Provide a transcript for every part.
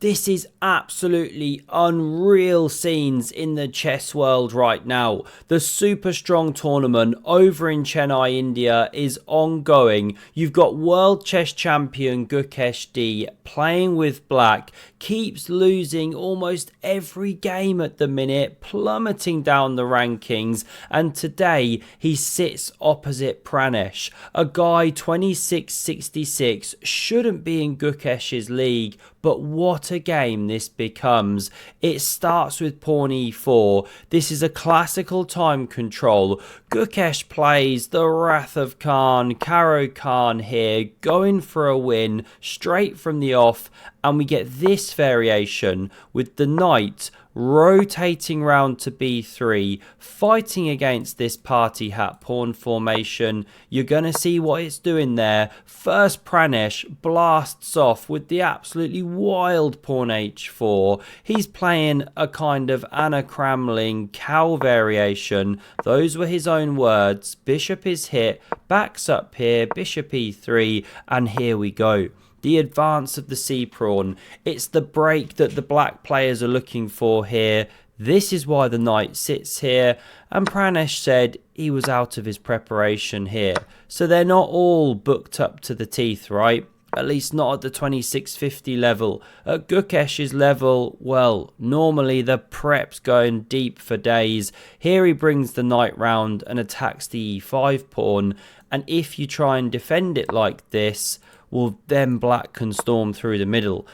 This is absolutely unreal scenes in the chess world right now. The super strong tournament over in Chennai, India is ongoing. You've got world chess champion Gukesh D playing with black, keeps losing almost every game at the minute, plummeting down the rankings, and today he sits opposite Pranesh, a guy 2666, shouldn't be in Gukesh's league, but what a game this becomes. It starts with pawn e4. This is a classical time control. Gukesh plays the Wrath of Khan, Caro Khan here, going for a win straight from the off, and we get this variation with the knight rotating round to b3, fighting against this party hat pawn formation. You're going to see what it's doing there. First, Pranesh blasts off with the absolutely wild pawn h4. He's playing a kind of Anna Kramling cow variation. Those were his own words. Bishop is hit, backs up here, bishop e3, and here we go. The advance of the c-pawn. It's the break that the black players are looking for here. This is why the knight sits here, and Pranesh said he was out of his preparation here. So they're not all booked up to the teeth, right? At least not at the 2650 level. At Gukesh's level, well, normally the prep's going deep for days. Here he brings the knight round and attacks the e5 pawn, and if you try and defend it like this, well, then black can storm through the middle,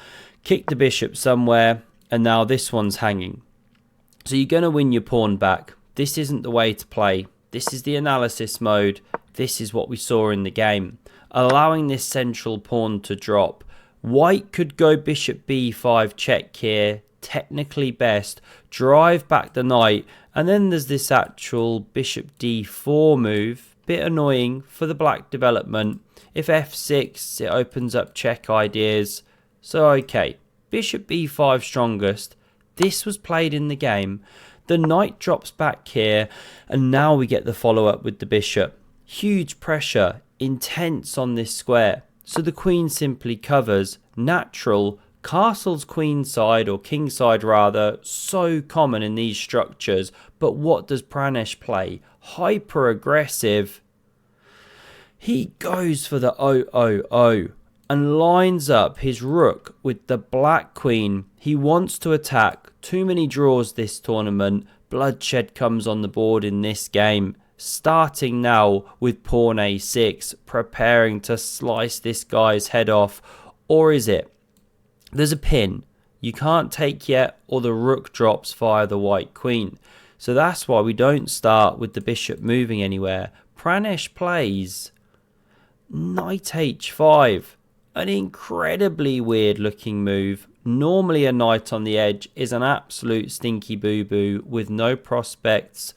kick the bishop somewhere, and now this one's hanging. So you're going to win your pawn back. This isn't the way to play. This is the analysis mode. This is what we saw in the game. Allowing this central pawn to drop. White could go bishop b5 check here, technically best, drive back the knight, and then there's this actual bishop d4 move. Bit annoying for the black development. If f6, it opens up check ideas. So okay, bishop b5 strongest. This was played in the game. The knight drops back here, and now we get the follow-up with the bishop. Huge pressure, intense on this square. So the queen simply covers. Natural. Castle's queenside, or kingside rather, so common in these structures. But what does Pranesh play? Hyper aggressive. He goes for the 0-0-0 and lines up his rook with the black queen. He wants to attack. Too many draws this tournament. Bloodshed comes on the board in this game. Starting now with pawn a6, preparing to slice this guy's head off. Or is it? There's a pin. You can't take yet, or the rook drops via the white queen. So that's why we don't start with the bishop moving anywhere. Pranesh plays knight h5. An incredibly weird looking move. Normally a knight on the edge is an absolute stinky boo-boo with no prospects.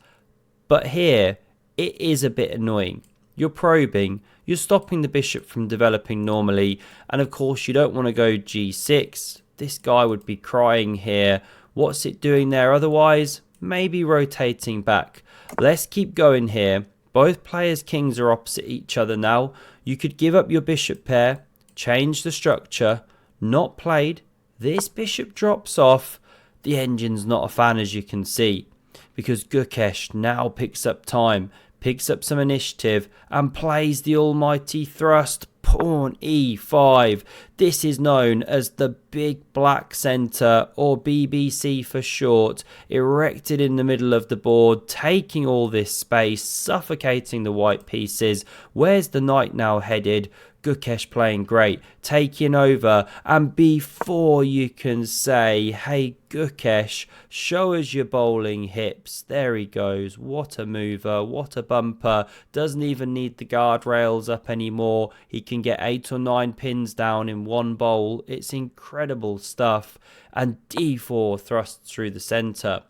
But here, it is a bit annoying. You're probing, you're stopping the bishop from developing normally, and of course you don't want to go g6. This guy would be crying here. What's it doing there otherwise? Maybe rotating back. Let's keep going here. Both players' kings are opposite each other now. You could give up your bishop pair, change the structure. Not played. This bishop drops off. The engine's not a fan, as you can see, because Gukesh now picks up time, picks up some initiative, and plays the almighty thrust. Pawn e5. This is known as the Big Black Centre, or BBC for short, erected in the middle of the board, taking all this space, suffocating the white pieces. Where's the knight now headed? Gukesh playing great, taking over, and before you can say, hey Gukesh, show us your bowling hips, there he goes. What a mover, what a bumper. Doesn't even need the guardrails up anymore. He can get 8 or 9 pins down in one bowl. It's incredible stuff. And d4 thrusts through the centre.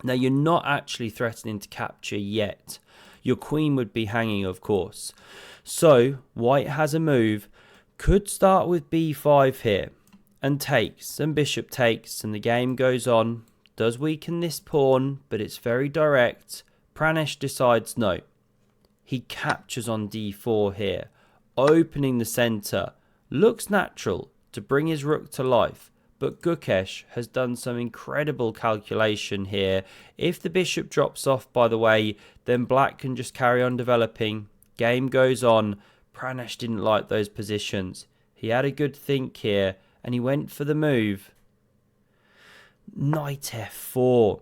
Now you're not actually threatening to capture yet. Your queen would be hanging, of course. So white has a move. Could start with b5 here and takes, and bishop takes, and the game goes on. Does weaken this pawn, but it's very direct. Pranesh decides no. He captures on d4 here, opening the centre. Looks natural to bring his rook to life, But Gukesh has done some incredible calculation here. If the bishop drops off, by the way, then black can just carry on developing. Game goes on. Pranesh didn't like those positions. He had a good think here, and he went for the move. Knight f4.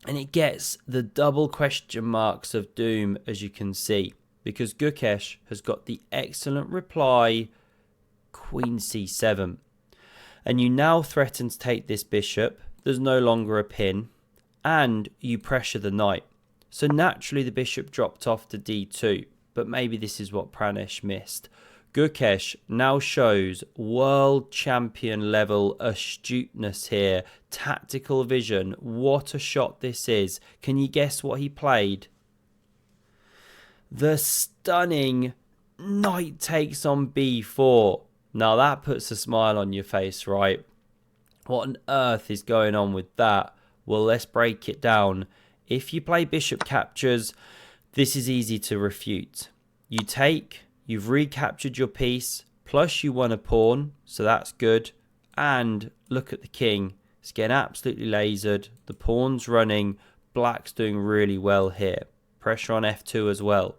And it gets the double question marks of doom, as you can see, because Gukesh has got the excellent reply, Queen c7. And you now threaten to take this bishop. There's no longer a pin. And you pressure the knight. So naturally the bishop dropped off to d2. But maybe this is what Pranesh missed. Gukesh now shows world champion level astuteness here. Tactical vision. What a shot this is. Can you guess what he played? The stunning knight takes on b4. Now that puts a smile on your face, right? What on earth is going on with that? Well, let's break it down. If you play bishop captures, this is easy to refute. You take, you've recaptured your piece, plus you won a pawn, so that's good. And look at the king. It's getting absolutely lasered. The pawn's running. Black's doing really well here. Pressure on f2 as well.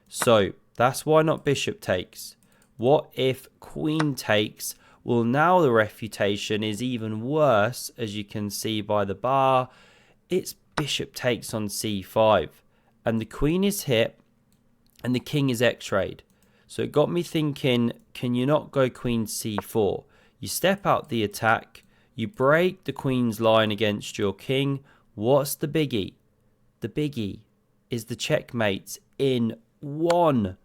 So that's why not bishop takes. What if queen takes? Well, now the refutation is even worse, as you can see by the bar. It's bishop takes on c5. And the queen is hit, and the king is x-rayed. So it got me thinking, can you not go queen c4? You step out the attack, you break the queen's line against your king. What's the biggie? The biggie is the checkmate in one.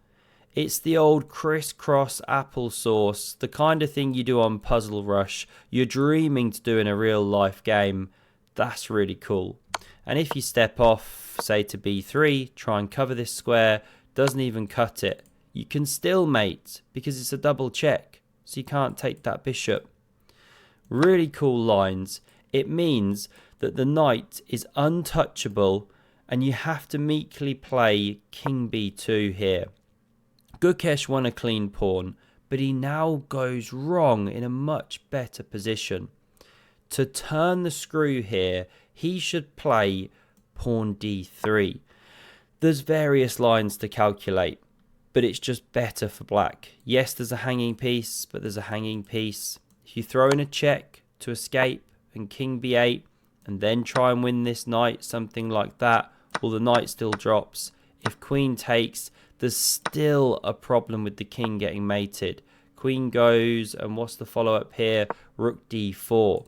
It's the old crisscross applesauce, the kind of thing you do on Puzzle Rush. You're dreaming to do in a real life game. That's really cool. And if you step off, say to b3, try and cover this square, doesn't even cut it. You can still mate because it's a double check, so you can't take that bishop. Really cool lines. It means that the knight is untouchable and you have to meekly play king b2 here. Gukesh won a clean pawn, but he now goes wrong in a much better position. To turn the screw here, he should play pawn d3. There's various lines to calculate, but it's just better for black. Yes, there's a hanging piece, but there's a hanging piece. If you throw in a check to escape and king b8 and then try and win this knight, something like that, well, the knight still drops. If queen takes, there's still a problem with the king getting mated. Queen goes, and what's the follow-up here? Rook d4.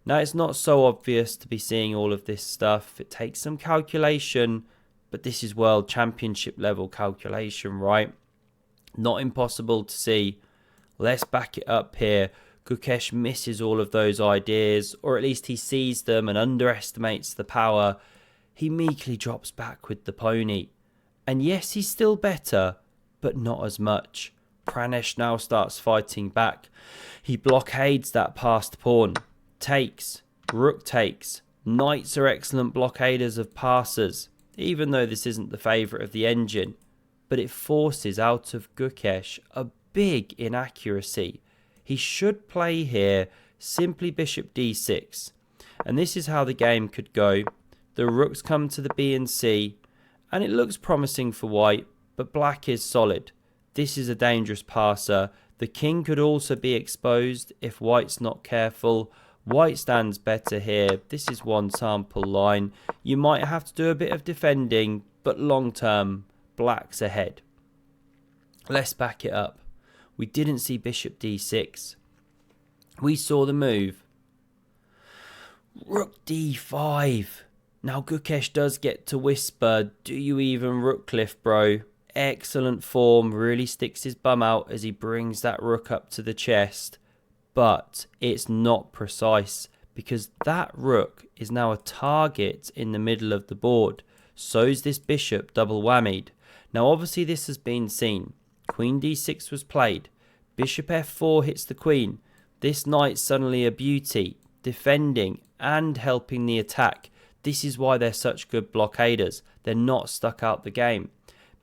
Now, it's not so obvious to be seeing all of this stuff. It takes some calculation, but this is world championship level calculation, right? Not impossible to see. Let's back it up here. Gukesh misses all of those ideas, or at least he sees them and underestimates the power. He meekly drops back with the pony. And yes, he's still better, but not as much. Pranesh now starts fighting back. He blockades that passed pawn. Takes. Rook takes. Knights are excellent blockaders of passers, even though this isn't the favourite of the engine. But it forces out of Gukesh a big inaccuracy. He should play here simply bishop d6. And this is how the game could go. The rooks come to the b and c. And it looks promising for white, but black is solid. This is a dangerous passer. The king could also be exposed if white's not careful. White stands better here. This is one sample line. You might have to do a bit of defending, but long term, black's ahead. Let's back it up. We didn't see bishop d6. We saw the move. Rook d5. Now Gukesh does get to whisper, do you even rook cliff, bro? Excellent form, really sticks his bum out as he brings that rook up to the chest. But it's not precise because that rook is now a target in the middle of the board. So's this bishop, double whammied. Now obviously this has been seen. Queen d6 was played. Bishop f4 hits the queen. This knight's suddenly a beauty, defending and helping the attack. This is why they're such good blockaders. They're not stuck out the game.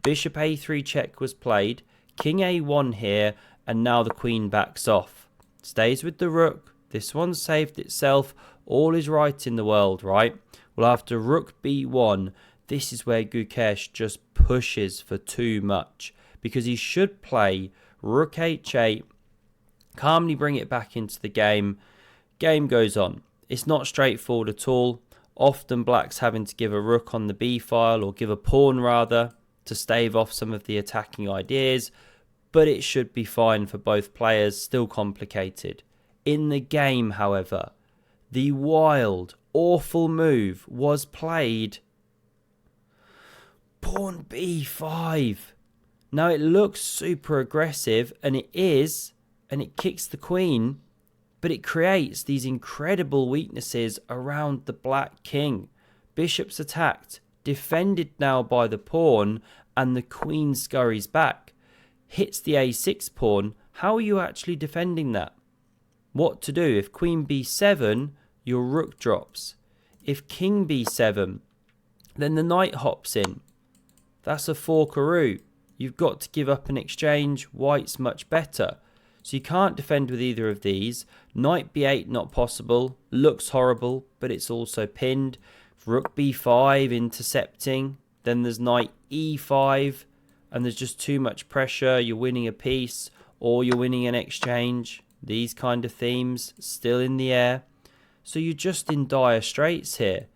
Bishop a3 check was played. King a1 here, and now the queen backs off. Stays with the rook. This one saved itself. All is right in the world, right? Well, after rook b1, this is where Gukesh just pushes for too much, because he should play rook h8, calmly bring it back into the game. Game goes on. It's not straightforward at all. Often black's having to give a rook on the b file, or give a pawn rather, to stave off some of the attacking ideas, but it should be fine for both players. Still complicated. In the game, however, the wild, awful move was played. Pawn b5. Now it looks super aggressive, and it is, and it kicks the queen, but it creates these incredible weaknesses around the black king. Bishop's attacked, defended now by the pawn, and the queen scurries back. Hits the a6 pawn. How are you actually defending that? What to do? If queen b7, your rook drops. If king b7, then the knight hops in. That's a forkaroo. You've got to give up an exchange. White's much better. So you can't defend with either of these. Knight b8 not possible. Looks horrible, but it's also pinned. Rook b5 intercepting. Then there's knight e5, and there's just too much pressure. You're winning a piece, or you're winning an exchange. These kind of themes still in the air. So you're just in dire straits here.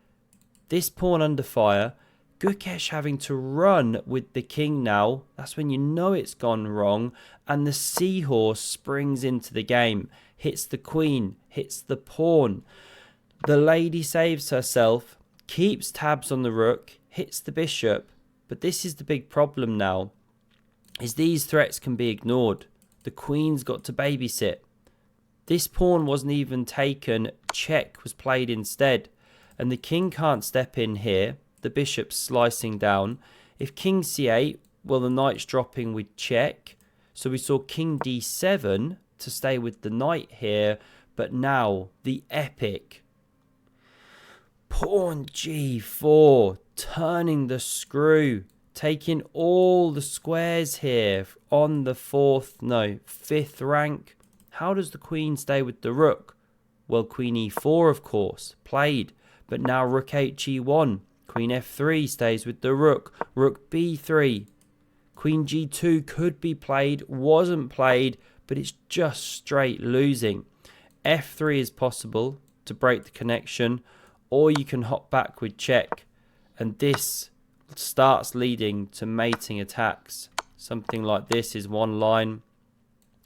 This pawn under fire. Gukesh having to run with the king now. That's when you know it's gone wrong. And the seahorse springs into the game. Hits the queen. Hits the pawn. The lady saves herself. Keeps tabs on the rook. Hits the bishop. But this is the big problem now. Is these threats can be ignored. The queen's got to babysit. This pawn wasn't even taken. Check was played instead. And the king can't step in here. The bishop's slicing down. If king c8, well, the knight's dropping with check. So we saw king d7 to stay with the knight here. But now the epic pawn g4, turning the screw, taking all the squares here on the fifth rank. How does the queen stay with the rook? Well, queen e4, of course, played. But now rook he1. Queen f3 stays with the rook. Rook b3. Queen g2 could be played, wasn't played, but it's just straight losing. f3 is possible to break the connection, or you can hop back with check. And this starts leading to mating attacks. Something like this is one line.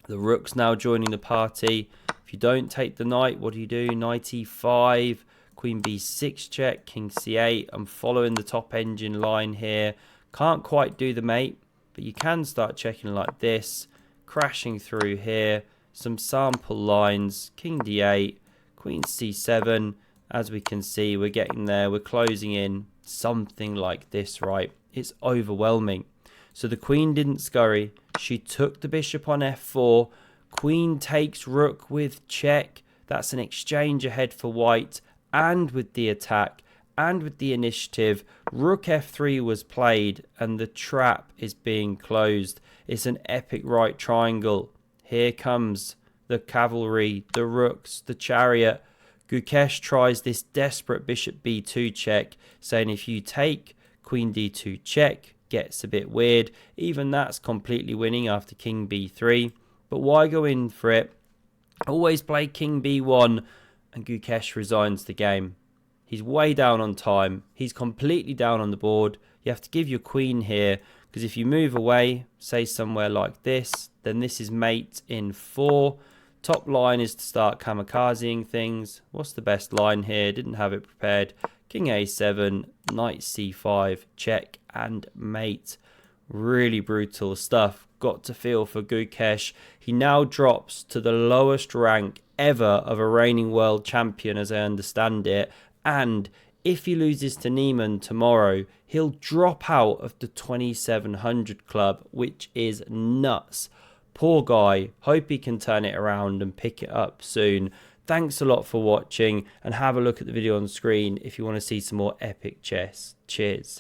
The rook's now joining the party. If you don't take the knight, what do? Knight e5. Queen b6 check, king c8. I'm following the top engine line here. Can't quite do the mate, but you can start checking like this. Crashing through here. Some sample lines. King d8, queen c7. As we can see, we're getting there. We're closing in. Something like this, right? It's overwhelming. So the queen didn't scurry. She took the bishop on f4. Queen takes rook with check. That's an exchange ahead for white. And with the attack, and with the initiative, rook f3 was played, and the trap is being closed. It's an epic right triangle. Here comes the cavalry, the rooks, the chariot. Gukesh tries this desperate bishop b2 check, saying if you take, queen d2 check, gets a bit weird. Even that's completely winning after king b3. But why go in for it? Always play king b1. And Gukesh resigns the game. He's way down on time. He's completely down on the board. You have to give your queen here, because if you move away, say somewhere like this, then this is mate in 4. Top line is to start kamikazeing things. What's the best line here? Didn't have it prepared. King a7, knight c5, check and mate. Really brutal stuff. Got to feel for Gukesh. He now drops to the lowest rank ever of a reigning world champion, as I understand it. And if he loses to Neiman tomorrow, he'll drop out of the 2700 club, which is nuts. Poor guy. Hope he can turn it around and pick it up soon. Thanks a lot for watching, and have a look at the video on screen if you want to see some more epic chess. Cheers.